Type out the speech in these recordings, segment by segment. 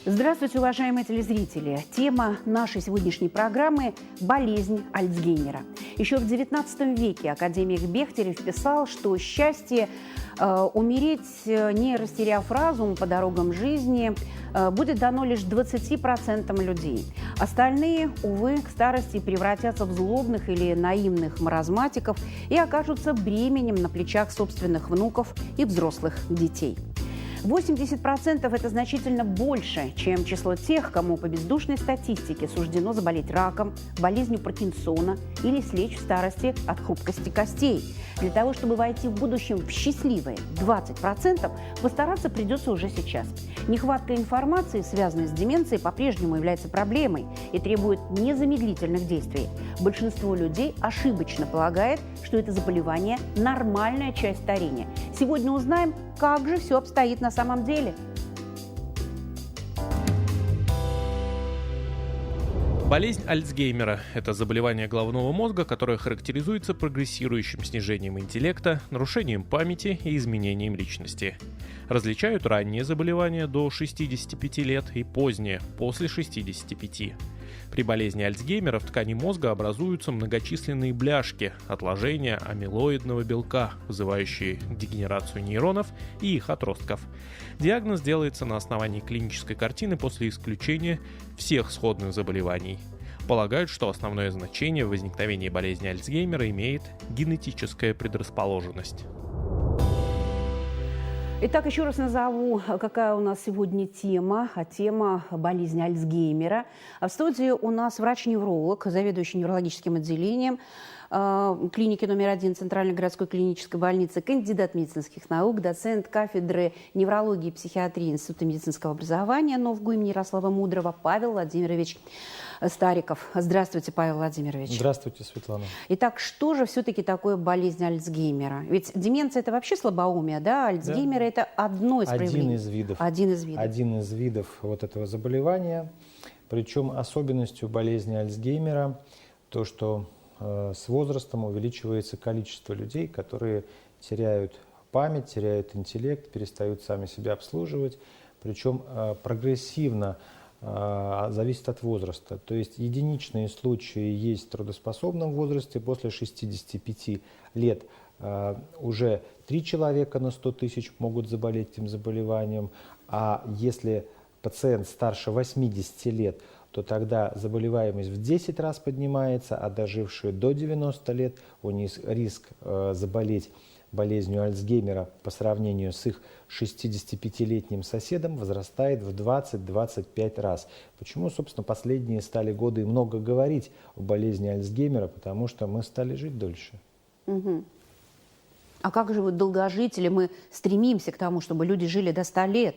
Здравствуйте, уважаемые телезрители! Тема нашей сегодняшней программы – болезнь Альцгеймера. Еще в XIX веке академик Бехтерев писал, что счастье умереть, не растеряв разум по дорогам жизни, будет дано лишь 20% людей. Остальные, увы, к старости превратятся в злобных или наивных маразматиков и окажутся бременем на плечах собственных внуков и взрослых детей. 80% – это значительно больше, чем число тех, кому по бездушной статистике суждено заболеть раком, болезнью Паркинсона или слечь в старости от хрупкости костей. Для того, чтобы войти в будущем в счастливые 20%, постараться придется уже сейчас. Нехватка информации, связанная с деменцией, по-прежнему является проблемой и требует незамедлительных действий. Большинство людей ошибочно полагает, что это заболевание – нормальная часть старения. Сегодня узнаем, как же все обстоит на самом деле. Болезнь Альцгеймера – это заболевание головного мозга, которое характеризуется прогрессирующим снижением интеллекта, нарушением памяти и изменением личности. Различают ранние заболевания до 65 лет и поздние, после 65. При болезни Альцгеймера в ткани мозга образуются многочисленные бляшки, отложения амилоидного белка, вызывающие дегенерацию нейронов и их отростков. Диагноз делается на основании клинической картины после исключения всех сходных заболеваний. Полагают, что основное значение в возникновении болезни Альцгеймера имеет генетическая предрасположенность. Итак, еще раз назову, какая у нас сегодня тема. Тема болезни Альцгеймера. В студии у нас врач-невролог, заведующий неврологическим отделением клиники номер 1 Центральной городской клинической больницы, кандидат медицинских наук, доцент кафедры неврологии и психиатрии Института медицинского образования НОВГУ имени Ярослава Мудрого Павел Владимирович Стариков. Здравствуйте, Павел Владимирович. Здравствуйте, Светлана. Итак, что же все-таки такое болезнь Альцгеймера? Ведь деменция – это вообще слабоумие, да? Альцгеймер – это одно из проявлений. Один из видов вот этого заболевания. Причем особенностью болезни Альцгеймера то, что с возрастом увеличивается количество людей, которые теряют память, теряют интеллект, перестают сами себя обслуживать. Причем прогрессивно зависит от возраста. То есть единичные случаи есть в трудоспособном возрасте. После 65 лет уже 3 человека на 100 тысяч могут заболеть этим заболеванием. А если пациент старше 80 лет, то тогда заболеваемость в 10 раз поднимается, а дожившие до 90 лет у них риск заболеть болезнью Альцгеймера по сравнению с их 65-летним соседом возрастает в 20-25 раз. Почему, собственно, последние стали годы много говорить о болезни Альцгеймера? Потому что мы стали жить дольше. Угу. А как же вот долгожители? Мы стремимся к тому, чтобы люди жили до 100 лет.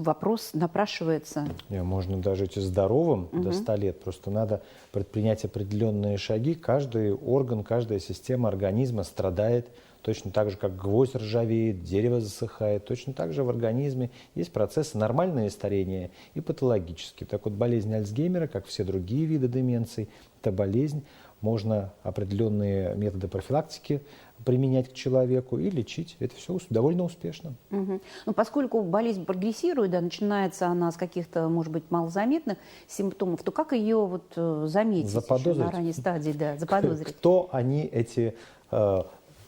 Вопрос напрашивается. Можно дожить и здоровым до 100 лет, просто надо предпринять определенные шаги. Каждый орган, каждая система организма страдает точно так же, как гвоздь ржавеет, дерево засыхает. Точно так же в организме есть процессы нормального старения и патологические. Так вот, болезнь Альцгеймера, как все другие виды деменций, это болезнь. Можно определенные методы профилактики применять к человеку и лечить. Это все довольно успешно. Угу. Но поскольку болезнь прогрессирует, да, начинается она с каких-то, может быть, малозаметных симптомов, то как ее вот заметить на ранней стадии? Да, заподозрить? Кто они, эти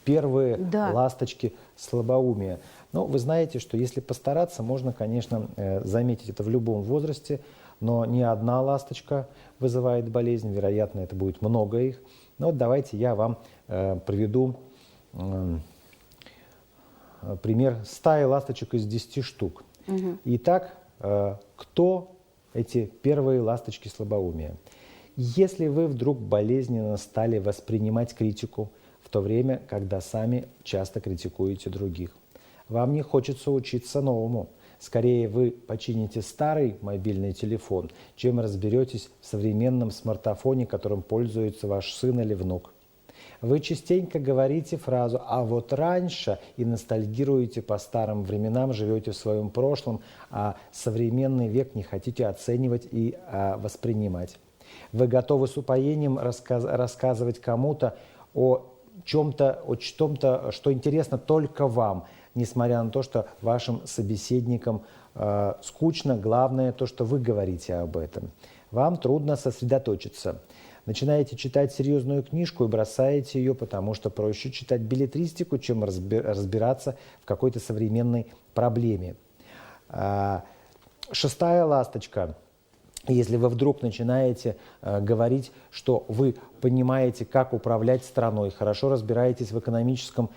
первые ласточки слабоумия? Ну, вы знаете, что если постараться, можно, конечно, заметить это в любом возрасте, но не одна ласточка вызывает болезнь, вероятно, это будет много их. Но вот давайте я вам приведу пример стаи ласточек из 10 штук. Итак, кто эти первые ласточки слабоумия? Если вы вдруг болезненно стали воспринимать критику в то время, когда сами часто критикуете других, вам не хочется учиться новому. Скорее вы почините старый мобильный телефон, чем разберетесь в современном смартфоне, которым пользуется ваш сын или внук. Вы частенько говорите фразу «а вот раньше» и ностальгируете по старым временам, живете в своем прошлом, а современный век не хотите оценивать и воспринимать. Вы готовы с упоением рассказывать кому-то о чем-то, что интересно только вам, несмотря на то, что вашим собеседникам скучно, главное то, что вы говорите об этом. Вам трудно сосредоточиться. Начинаете читать серьезную книжку и бросаете ее, потому что проще читать беллетристику, чем разбираться в какой-то современной проблеме. Шестая ласточка. Если вы вдруг начинаете говорить, что вы понимаете, как управлять страной, хорошо разбираетесь в экономическом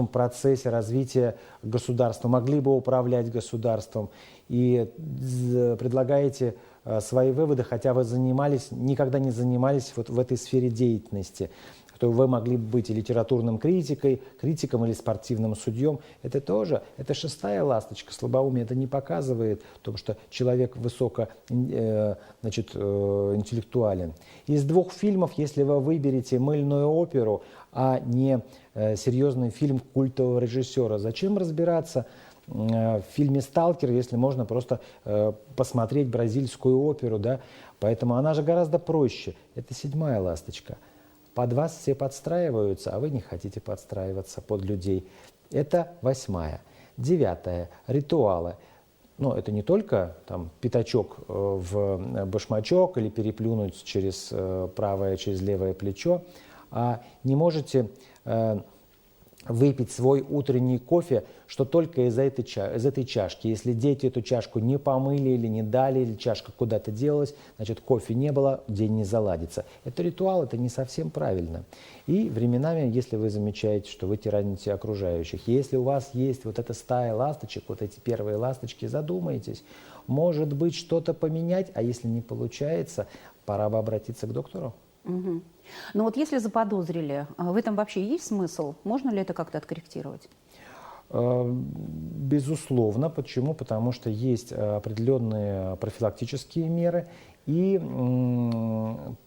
процессе развития государства, могли бы управлять государством, и предлагаете свои выводы, хотя вы никогда не занимались вот в этой сфере деятельности, то вы могли бы быть и литературным критиком или спортивным судьем. Это шестая ласточка. Слабоумие это не показывает, потому что человек интеллектуален. Из двух фильмов, если вы выберете мыльную оперу, а не серьезный фильм культового режиссера, зачем разбираться в фильме «Сталкер», если можно просто посмотреть бразильскую оперу, да? Поэтому она же гораздо проще. Это седьмая ласточка. Под вас все подстраиваются, а вы не хотите подстраиваться под людей. Это восьмая. Девятая. Ритуалы. Но это не только там, пятачок в башмачок или переплюнуть через правое, через левое плечо, а не можете выпить свой утренний кофе, что только из этой чашки. Если дети эту чашку не помыли или не дали, или чашка куда-то делась, значит кофе не было, день не заладится. Это ритуал, это не совсем правильно. И временами, если вы замечаете, что вы тираните окружающих, если у вас есть вот эта стая ласточек, вот эти первые ласточки, задумайтесь, может быть что-то поменять, а если не получается, пора бы обратиться к доктору. Угу. Но вот если заподозрили, в этом вообще есть смысл? Можно ли это как-то откорректировать? Безусловно. Почему? Потому что есть определенные профилактические меры. И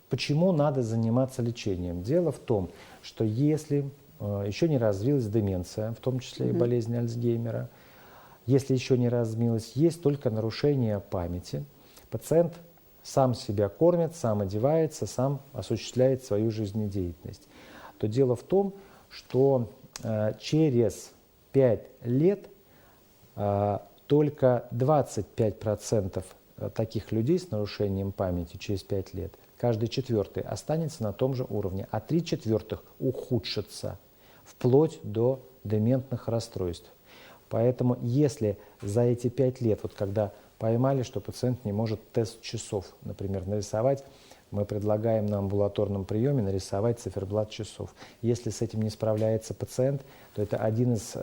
почему надо заниматься лечением? Дело в том, что если еще не развилась деменция, в том числе и болезнь Альцгеймера, если еще не развилась, есть только нарушение памяти, пациент сам себя кормит, сам одевается, сам осуществляет свою жизнедеятельность, то дело в том, что через 5 лет только 25% таких людей с нарушением памяти через 5 лет, каждый четвертый останется на том же уровне, а 3/4 ухудшатся вплоть до дементных расстройств. Поэтому если за эти 5 лет, вот когда поймали, что пациент не может тест часов, например, нарисовать, мы предлагаем на амбулаторном приеме нарисовать циферблат часов. Если с этим не справляется пациент, то это один из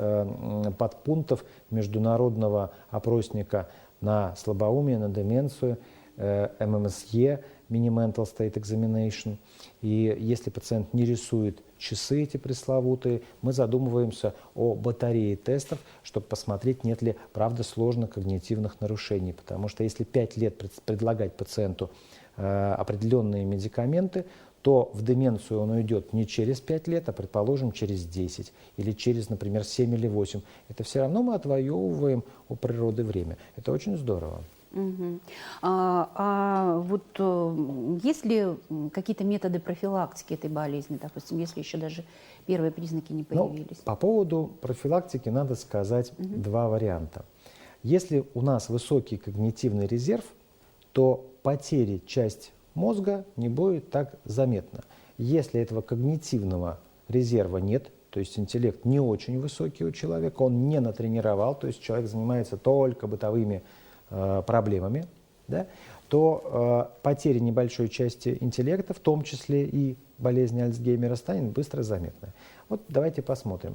подпунктов международного опросника на слабоумие, на деменцию, ММСЕ, Mini-Mental State Examination. И если пациент не рисует часы эти пресловутые, мы задумываемся о батарее тестов, чтобы посмотреть, нет ли, правда, сложных когнитивных нарушений. Потому что если 5 лет предлагать пациенту определенные медикаменты, то в деменцию он уйдет не через 5 лет, а, предположим, через 10 или через, например, 7 или 8. Это все равно мы отвоевываем у природы время. Это очень здорово. Угу. Есть ли какие-то методы профилактики этой болезни, допустим, если еще даже первые признаки не появились? По поводу профилактики надо сказать два варианта. Если у нас высокий когнитивный резерв, то потери части мозга не будет так заметно. Если этого когнитивного резерва нет, то есть интеллект не очень высокий у человека, он не натренировал, то есть человек занимается только бытовыми проблемами, да, то потеря небольшой части интеллекта, в том числе и болезнь Альцгеймера, станет быстро заметна. Вот давайте посмотрим.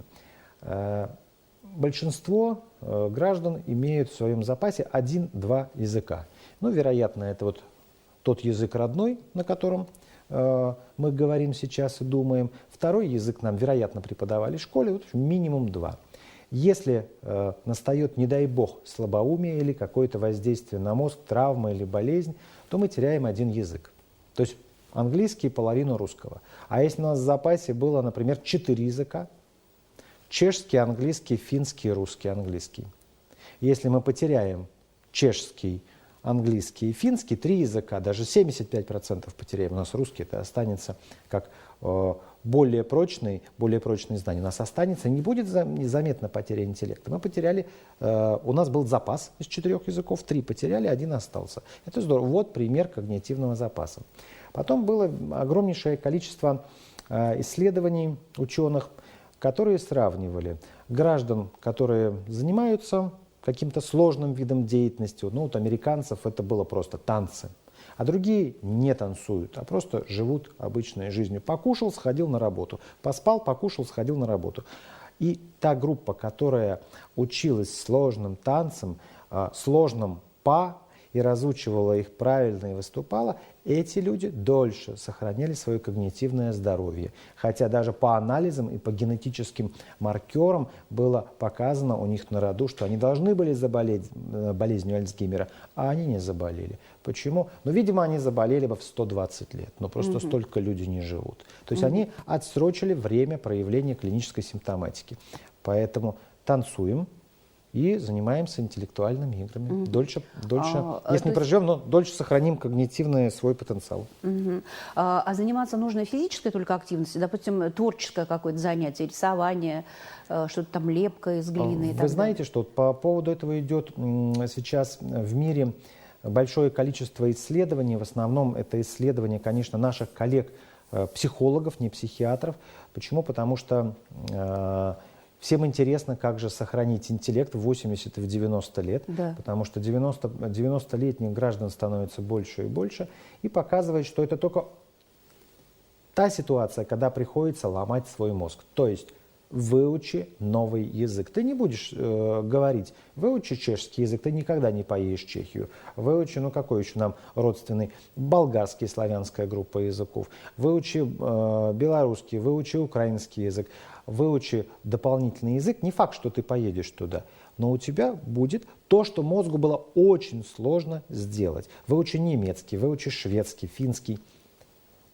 Большинство граждан имеют в своем запасе 1-2 языка. Ну, вероятно, это вот тот язык родной, на котором мы говорим сейчас и думаем. Второй язык нам, вероятно, преподавали в школе, вот минимум 2. Если настает, не дай бог, слабоумие или какое-то воздействие на мозг, травма или болезнь, то мы теряем 1 язык. То есть английский и половину русского. А если у нас в запасе было, например, 4 языка, чешский, английский, финский, русский, английский. Если мы потеряем чешский, английский и финский, 3 языка, даже 75% потеряем, у нас русский это останется как более прочные знания. У нас останется, не будет заметна потеря интеллекта. Мы потеряли, у нас был запас из 4 языков, 3 потеряли, 1 остался. Это здорово. Вот пример когнитивного запаса. Потом было огромнейшее количество исследований ученых, которые сравнивали граждан, которые занимаются каким-то сложным видом деятельности. Ну, вот американцев это было просто танцы. А другие не танцуют, а просто живут обычной жизнью. Покушал, сходил на работу. Поспал, покушал, сходил на работу. И та группа, которая училась сложным танцам, сложным па, и разучивала их правильно и выступала, эти люди дольше сохраняли свое когнитивное здоровье. Хотя даже по анализам и по генетическим маркерам было показано у них на роду, что они должны были заболеть болезнью Альцгеймера, а они не заболели. Почему? Ну, видимо, они заболели бы в 120 лет, но просто столько люди не живут. То есть они отсрочили время проявления клинической симптоматики. Поэтому танцуем и занимаемся интеллектуальными играми. Дольше, если не проживем, но дольше сохраним когнитивный свой потенциал. А заниматься нужно физической только активностью, допустим, творческое какое-то занятие, рисование, что-то там лепка из глины? Вы знаете, что по поводу этого идет сейчас в мире большое количество исследований. В основном это исследования, конечно, наших коллег-психологов, не психиатров. Почему? Потому что всем интересно, как же сохранить интеллект в 80 и в 90 лет, да. Потому что 90-летних граждан становится больше и больше, и показывает, что это только та ситуация, когда приходится ломать свой мозг. То есть выучи новый язык. Ты не будешь говорить, выучи чешский язык, ты никогда не поедешь в Чехию. Выучи, ну какой еще нам родственный, болгарский, славянская группа языков. Выучи белорусский, выучи украинский язык. Выучи дополнительный язык, не факт, что ты поедешь туда, но у тебя будет то, что мозгу было очень сложно сделать. Выучи немецкий, выучи шведский, финский.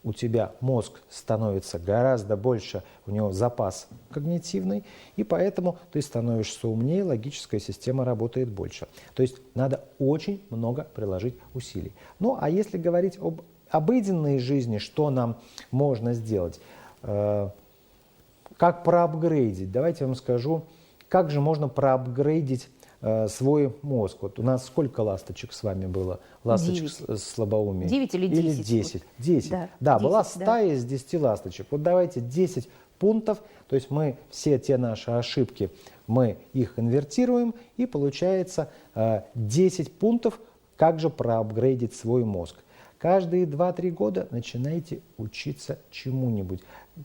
У тебя мозг становится гораздо больше, у него запас когнитивный, и поэтому ты становишься умнее, логическая система работает больше. То есть надо очень много приложить усилий. Ну, а если говорить об обыденной жизни, что нам можно сделать? Как проапгрейдить? Давайте я вам скажу, как же можно проапгрейдить свой мозг. Вот у нас сколько ласточек с вами было? Ласточек с слабоумием? 9 или 10? Или 10. 10. Да, 10, была стая из 10 ласточек. Вот давайте 10 пунктов, то есть мы все те наши ошибки, мы их инвертируем, и получается 10 пунктов, как же проапгрейдить свой мозг. Каждые 2-3 года начинайте учиться чему-нибудь.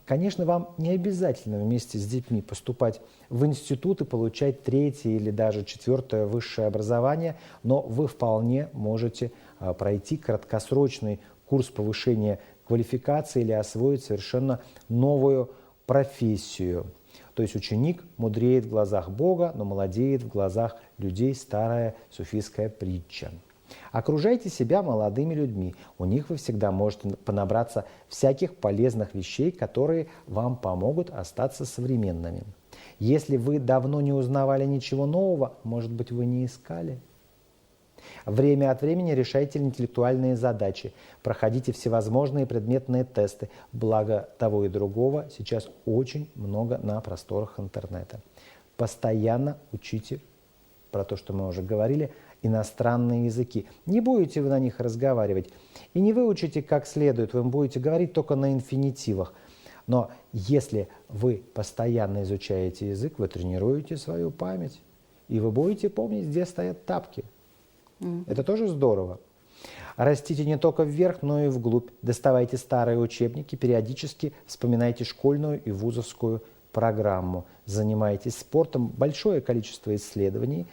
Конечно, вам не обязательно вместе с детьми поступать в институт и получать 3-е или даже 4-е высшее образование, но вы вполне можете пройти краткосрочный курс повышения квалификации или освоить совершенно новую профессию. То есть ученик мудреет в глазах Бога, но молодеет в глазах людей, старая суфийская притча. Окружайте себя молодыми людьми. У них вы всегда можете понабраться всяких полезных вещей, которые вам помогут остаться современными. Если вы давно не узнавали ничего нового, может быть, вы не искали. Время от времени решайте интеллектуальные задачи, проходите всевозможные предметные тесты. Благо того и другого сейчас очень много на просторах интернета. Постоянно учите, про то, что мы уже говорили, иностранные языки. Не будете вы на них разговаривать и не выучите как следует, вы будете говорить только на инфинитивах. Но если вы постоянно изучаете язык, вы тренируете свою память, и вы будете помнить, где стоят тапки. Это тоже здорово. Растите не только вверх, но и вглубь. Доставайте старые учебники, периодически вспоминайте школьную и вузовскую программу. Занимайтесь спортом. Большое количество исследований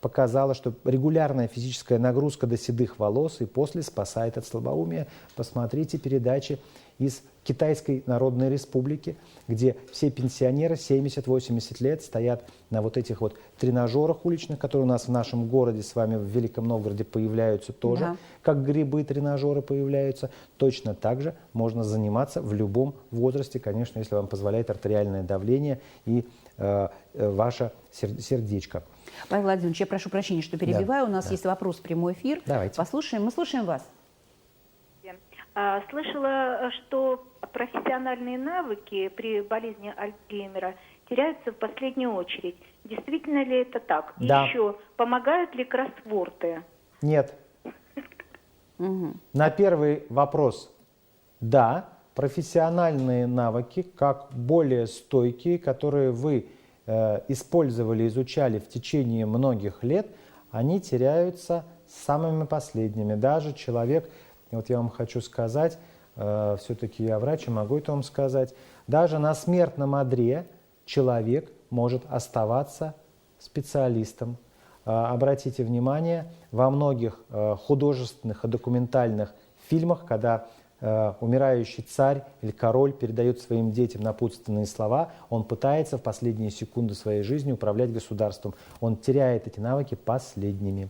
показало, что регулярная физическая нагрузка до седых волос и после спасает от слабоумия. Посмотрите передачи из Китайской Народной Республики, где все пенсионеры 70-80 лет стоят на вот этих вот тренажерах уличных, которые у нас в нашем городе с вами в Великом Новгороде появляются тоже, Да. как грибы тренажеры появляются. Точно так же можно заниматься в любом возрасте, конечно, если вам позволяет артериальное давление и ваше сердечко. Павел Владимирович, я прошу прощения, что перебиваю. У нас есть вопрос в прямой эфир. Давайте. Послушаем. Мы слушаем вас. Слышала, что профессиональные навыки при болезни Альцгеймера теряются в последнюю очередь. Действительно ли это так? Да. И еще, помогают ли кроссворды? Нет. На первый вопрос – да, профессиональные навыки, как более стойкие, которые вы использовали, изучали в течение многих лет, они теряются самыми последними. Даже человек, вот я вам хочу сказать, все-таки я врач и могу это вам сказать, даже на смертном одре человек может оставаться специалистом. Обратите внимание, во многих художественных и документальных фильмах, когда умирающий царь или король передает своим детям напутственные слова, он пытается в последние секунды своей жизни управлять государством. Он теряет эти навыки последними.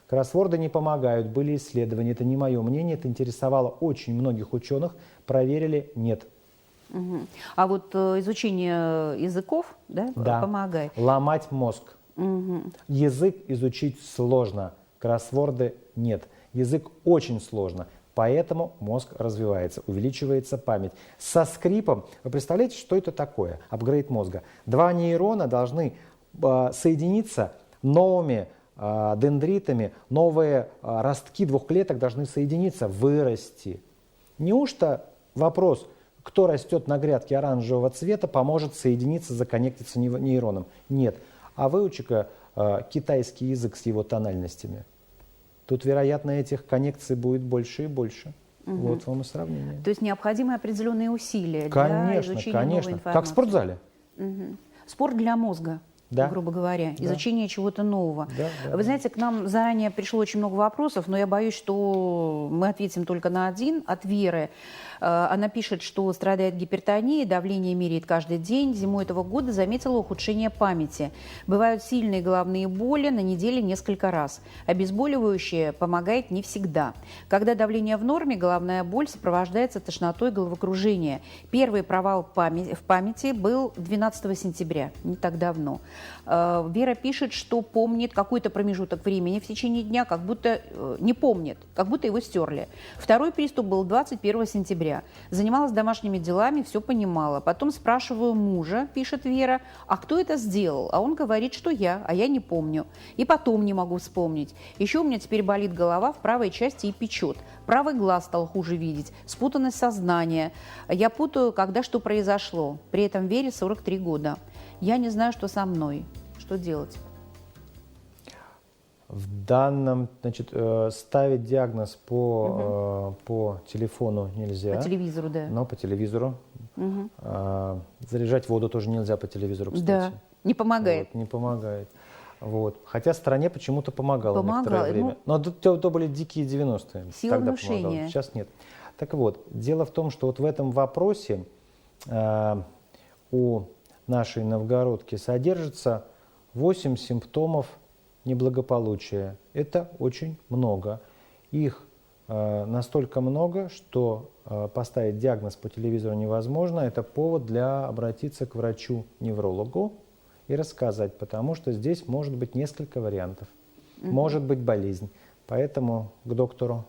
Кроссворды не помогают, были исследования, это не мое мнение, это интересовало очень многих ученых, проверили, нет. А вот изучение языков, да, помогает? Ломать мозг. Язык изучить сложно, кроссворды нет. Язык очень сложно, поэтому мозг развивается, увеличивается память. Со скрипом, вы представляете, что это такое, апгрейд мозга? Два нейрона должны соединиться новыми дендритами, новые ростки двух клеток должны соединиться, вырасти. Неужто вопрос, кто растет на грядке оранжевого цвета, поможет соединиться, законнектиться нейроном? Нет. А выучи-ка китайский язык с его тональностями. Тут, вероятно, этих коннекций будет больше и больше. Вот вам и сравнение. То есть необходимы определенные усилия для изучения новой информации. Как в спортзале. Спорт для мозга. Да. Грубо говоря, Да. изучение чего-то нового. Да, Вы знаете, к нам заранее пришло очень много вопросов, но я боюсь, что мы ответим только на один от Веры. Она пишет, что страдает гипертонией, давление меряет каждый день. Зимой этого года заметила ухудшение памяти. Бывают сильные головные боли на неделе несколько раз. Обезболивающее помогает не всегда. Когда давление в норме, головная боль сопровождается тошнотой и головокружением. Первый провал в памяти был 12 сентября, не так давно. Вера пишет, что помнит какой-то промежуток времени в течение дня, как будто не помнит, как будто его стерли. Второй приступ был 21 сентября. Занималась домашними делами, все понимала. Потом спрашиваю мужа, пишет Вера, а кто это сделал? А он говорит, что я, а я не помню. И потом не могу вспомнить. Еще у меня теперь болит голова в правой части и печет. Правый глаз стал хуже видеть, спутанность сознания. Я путаю, когда что произошло. При этом Вере 43 года. Я не знаю, что со мной. Что делать? В данном, значит, ставить диагноз по телефону нельзя. По телевизору, да. Но по телевизору. Заряжать воду тоже нельзя по телевизору, кстати. Да, не помогает. Вот, не помогает. Вот. Хотя стране почему-то помогало некоторое время. Ну, но то были дикие 90-е. Сила Тогда внушения. помогало. Сейчас нет. Так вот, дело в том, что вот в этом вопросе у нашей новгородки содержится 8 симптомов неблагополучия. Это очень много. Их настолько много, что поставить диагноз по телевизору невозможно. Это повод для обратиться к врачу-неврологу и рассказать, потому что здесь может быть несколько вариантов. Может быть болезнь. Поэтому к доктору.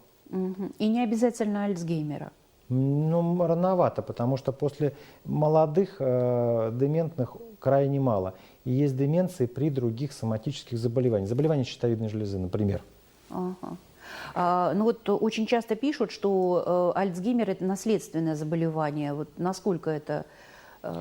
И не обязательно Альцгеймера. Ну, рановато, потому что после молодых дементных крайне мало. И есть деменции при других соматических заболеваниях. Заболевания щитовидной железы, например. Ну вот очень часто пишут, что Альцгеймер – это наследственное заболевание. Вот насколько это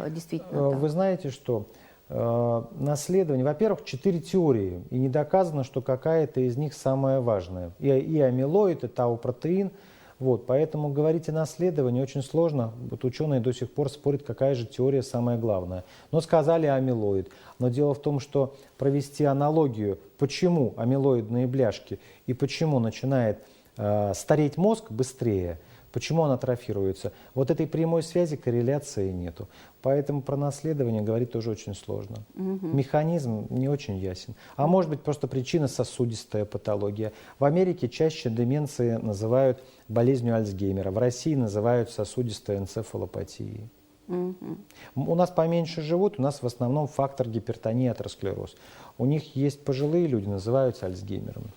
действительно так? Вы знаете, что наследование, во-первых, 4 теории, и не доказано, что какая-то из них самая важная. И амилоид, и тау-протеин. Вот, поэтому говорить о наследовании очень сложно. Вот ученые до сих пор спорят, какая же теория самая главная. Но сказали амилоид. Но дело в том, что провести аналогию, почему амилоидные бляшки и почему начинает стареть мозг быстрее, Почему он атрофируется? Вот этой прямой связи, корреляции нету. Поэтому про наследование говорить тоже очень сложно. Механизм не очень ясен. А может быть просто причина сосудистая патология. В Америке чаще деменции называют болезнью Альцгеймера. В России называют сосудистой энцефалопатией. У нас поменьше живут, у нас в основном фактор гипертонии, атеросклероз. У них есть пожилые люди, называются Альцгеймером.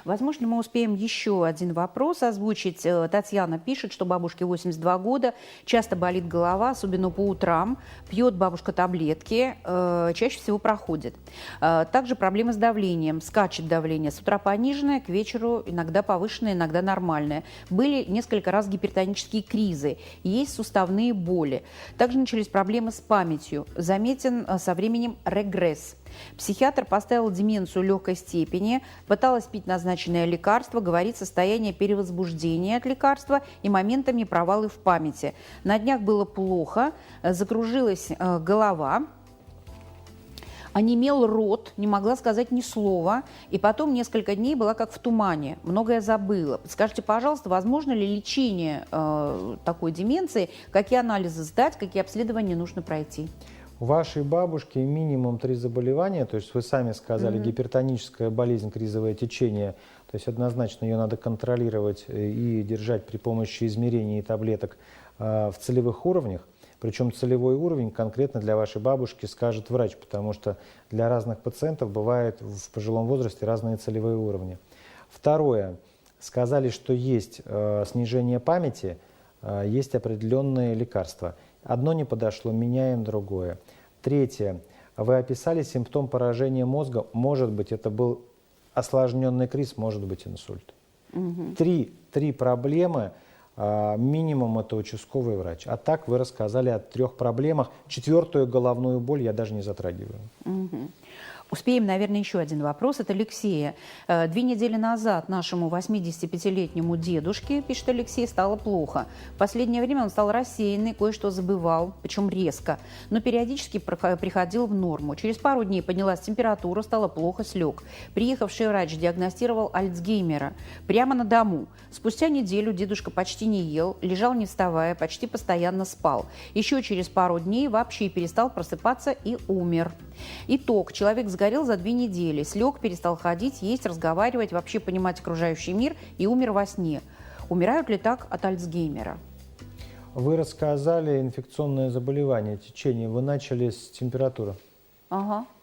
Возможно, мы успеем еще один вопрос озвучить. Татьяна пишет, что бабушке 82 года, часто болит голова, особенно по утрам. Пьет бабушка таблетки, чаще всего проходит. Также проблемы с давлением, скачет давление. С утра пониженное, к вечеру иногда повышенное, иногда нормальное. Были несколько раз гипертонические кризы, есть суставные боли. Также начались проблемы с памятью. Заметен со временем регресс. Психиатр поставил деменцию легкой степени, пыталась пить назначенное лекарство, говорит состояние перевозбуждения от лекарства и моментами провалы в памяти. На днях было плохо, закружилась голова, онемел рот, не могла сказать ни слова, и потом несколько дней была как в тумане, многое забыла. Скажите, пожалуйста, возможно ли лечение такой деменции, какие анализы сдать, какие обследования нужно пройти? У вашей бабушки минимум 3 заболевания, то есть вы сами сказали, гипертоническая болезнь, кризовое течение, то есть однозначно ее надо контролировать и держать при помощи измерений и таблеток в целевых уровнях. Причем целевой уровень конкретно для вашей бабушки скажет врач, потому что для разных пациентов бывает в пожилом возрасте разные целевые уровни. Второе. Сказали, что есть снижение памяти, есть определенные лекарства. Одно не подошло, меняем другое. Третье. Вы описали симптом поражения мозга. Может быть, это был осложненный криз, может быть, инсульт. Три проблемы. Минимум это участковый врач. А так вы рассказали о 3 проблемах. 4-ю головную боль я даже не затрагиваю. Успеем, наверное, еще один вопрос. Это Алексея. 2 недели назад нашему 85-летнему дедушке, пишет Алексей, стало плохо. В последнее время он стал рассеянный, кое-что забывал, причем резко, но периодически приходил в норму. Через пару дней поднялась температура, стало плохо, слег. Приехавший врач диагностировал Альцгеймера прямо на дому. Спустя неделю дедушка почти не ел, лежал не вставая, почти постоянно спал. Еще через пару дней вообще перестал просыпаться и умер. Итог. Человек сгорел за 2 недели, слег, перестал ходить, есть, разговаривать, вообще понимать окружающий мир и умер во сне. Умирают ли так от Альцгеймера? Вы рассказали инфекционное заболевание, течение. Вы начали с температуры.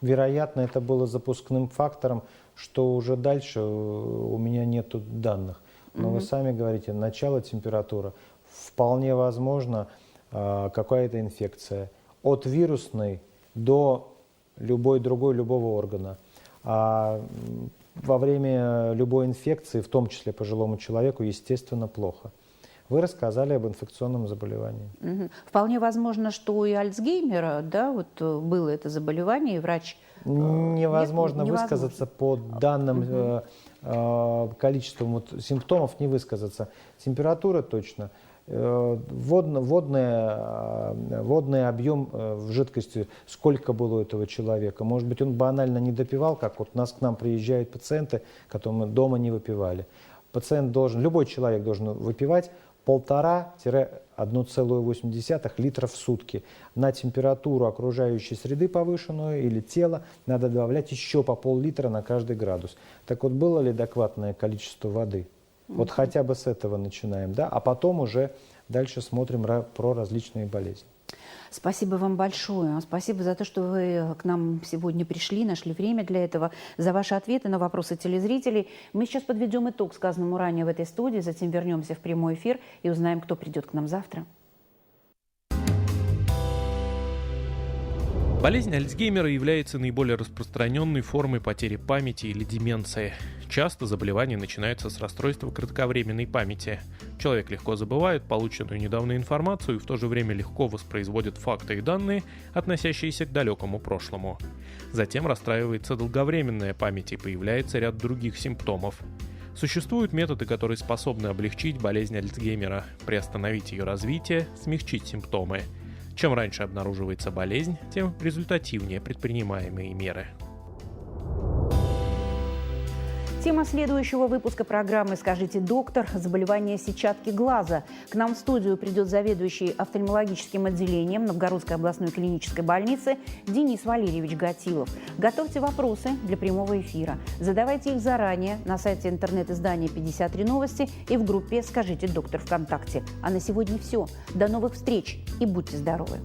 Вероятно, это было запускным фактором, что уже дальше у меня нет данных. Но вы сами говорите, начало температуры. Вполне возможно какая-то инфекция. От вирусной до любой другой, любого органа. А во время любой инфекции, в том числе пожилому человеку, естественно, плохо. Вы рассказали об инфекционном заболевании. Вполне возможно, что и Альцгеймера, да, вот было это заболевание, и врач... Невозможно высказаться по данным количеству симптомов, не высказаться. Температура точно. Водный объем в жидкости, сколько было у этого человека. Может быть, он банально не допивал, как вот к нам приезжают пациенты, которые мы дома не выпивали. Пациент должен, любой человек должен выпивать 1,5-1,8 литра в сутки. На температуру окружающей среды повышенную или тела надо добавлять еще по пол-литра на каждый градус. Так вот, было ли адекватное количество воды? Вот хотя бы с этого начинаем, да, а потом уже дальше смотрим про различные болезни. Спасибо вам большое. Спасибо за то, что вы к нам сегодня пришли, нашли время для этого, за ваши ответы на вопросы телезрителей. Мы сейчас подведем итог сказанному ранее в этой студии, затем вернемся в прямой эфир и узнаем, кто придет к нам завтра. Болезнь Альцгеймера является наиболее распространенной формой потери памяти или деменции. Часто заболевание начинается с расстройства кратковременной памяти. Человек легко забывает полученную недавно информацию и в то же время легко воспроизводит факты и данные, относящиеся к далекому прошлому. Затем расстраивается долговременная память и появляется ряд других симптомов. Существуют методы, которые способны облегчить болезнь Альцгеймера, приостановить ее развитие, смягчить симптомы. Чем раньше обнаруживается болезнь, тем результативнее предпринимаемые меры. Тема следующего выпуска программы «Скажите, доктор» – заболевание сетчатки глаза. К нам в студию придет заведующий офтальмологическим отделением Новгородской областной клинической больницы Денис Валерьевич Гатилов. Готовьте вопросы для прямого эфира. Задавайте их заранее на сайте интернет-издания 53 новости и в группе «Скажите, доктор» ВКонтакте. А на сегодня все. До новых встреч и будьте здоровы!